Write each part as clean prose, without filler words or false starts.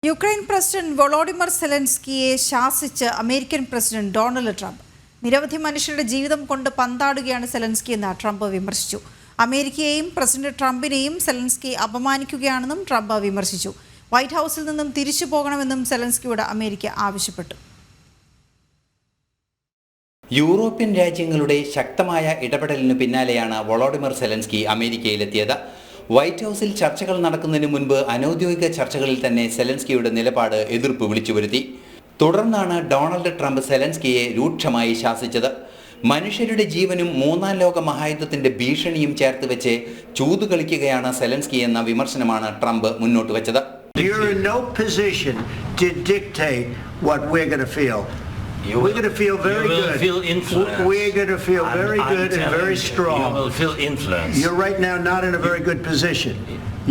Ukraine president Volodymyr സെലൻസ്കിയെ ശാസിച്ച് American president Donald Trump. നിരവധി മനുഷ്യരുടെ ജീവിതം കൊണ്ട് പന്താടുകയാണ് സെലൻസ്കി എന്ന് ട്രംപ് വിമർശിച്ചു. അമേരിക്കയെയും പ്രസിഡന്റ് ട്രംപിനെയും സെലൻസ്കി അപമാനിക്കുകയാണെന്നും ട്രംപ് വിമർശിച്ചു. വൈറ്റ് ഹൗസിൽ നിന്നും തിരിച്ചു പോകണമെന്നും സെലൻസ്കിയോട് അമേരിക്ക ആവശ്യപ്പെട്ടു. യൂറോപ്യൻ രാജ്യങ്ങളുടെ ശക്തമായ ഇടപെടലിനു പിന്നാലെയാണ് വോളോഡിമർ സെലൻസ്കി അമേരിക്കയിലെത്തിയത്. വൈറ്റ് ഹൗസിൽ ചർച്ചകൾ നടക്കുന്നതിന് മുൻപ് അനൌദ്യോഗിക ചർച്ചകളിൽ തന്നെ സെലൻസ്കിയുടെ നിലപാട് എതിർപ്പ് വിളിച്ചുവരുത്തി. തുടർന്നാണ് ഡൊണാൾഡ് ട്രംപ് സെലൻസ്കിയെ രൂക്ഷമായി ശാസിച്ചത്. മനുഷ്യരുടെ ജീവനും മൂന്നാം ലോക മഹായുദ്ധത്തിന്റെ ഭീഷണിയും ചേർത്ത് വെച്ച് ചൂതുകളിക്കുകയാണ് സെലൻസ്കി എന്ന വിമർശനമാണ് ട്രംപ് മുന്നോട്ട് വെച്ചത്. You're in no position to dictate what we're going to feel. We're going to feel very good. Feel influenced. We're going to feel very good and very strong. You will feel influenced. You're right now not in a very good position.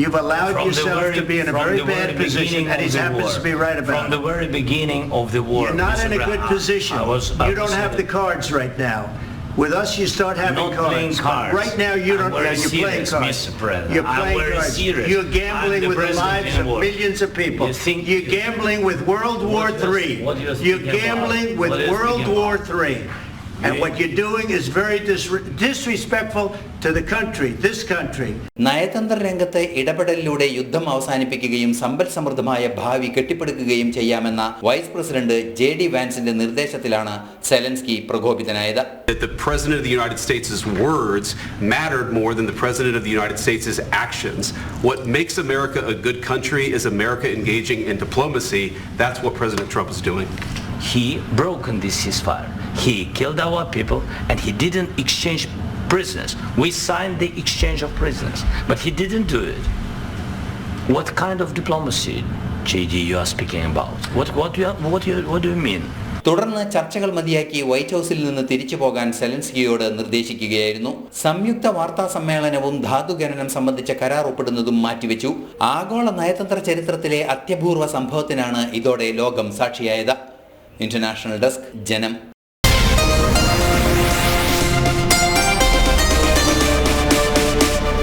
You've allowed yourself to be in a very bad position, and he happens to be right about it. From the very beginning of the war. You're not in a good position. You don't have the cards right now. With us, you start having cards. Right now, you don't. You're playing cards. You're playing cards. You're gambling with the lives of millions of people. You're gambling with World War III. You're gambling with World War III. And what you're doing is very disrespectful to the country, this country. നയതന്ത്ര രംഗത്തെ ഇടപെടലിലൂടെ യുദ്ധം അവസാനിപ്പിക്കുകയും സമ്പൽ സമൃദ്ധമായ ഭാവി കെട്ടിപ്പടുക്കുകയും ചെയ്യാമെന്ന വൈസ് പ്രസിഡന്റ് ജെ.ഡി. വാൻസിന്റെ നിർദ്ദേശത്തിലാണ് സെലൻസ്കി പ്രകോപിതനായത്. The President of the United States' words mattered more than the President of the United States' actions. What makes America a good country is America engaging in diplomacy. That's what President Trump is doing. He broken this ceasefire. He killed our people and he didn't exchange prisoners. We signed the exchange of prisoners, but he didn't do it. What kind of diplomacy, JD, you are speaking about? What do you mean? തുടർന്ന് ചർച്ചകൾ മതിയാക്കി white ഹൗസിൽ നിന്ന് തിരിച്ചു പോകാൻ സെലൻസ്കിയോട് നിർദ്ദേശിക്കുകയായിരുന്നു. സംയുക്ത വാർത്താ സമ്മേളനവും ധാതുഖനനം സംബന്ധിച്ച കരാർ ഒപ്പിടുന്നതും മാറ്റിവെച്ചു. ആഗോള നയതന്ത്ര ചരിത്രത്തിലെ അത്യപൂർവ സംഭവത്തിനാണ് ഇതോടെ ലോകം സാക്ഷിയായത്. ഇന്റർനാഷണൽ ഡെസ്ക്, ജനം.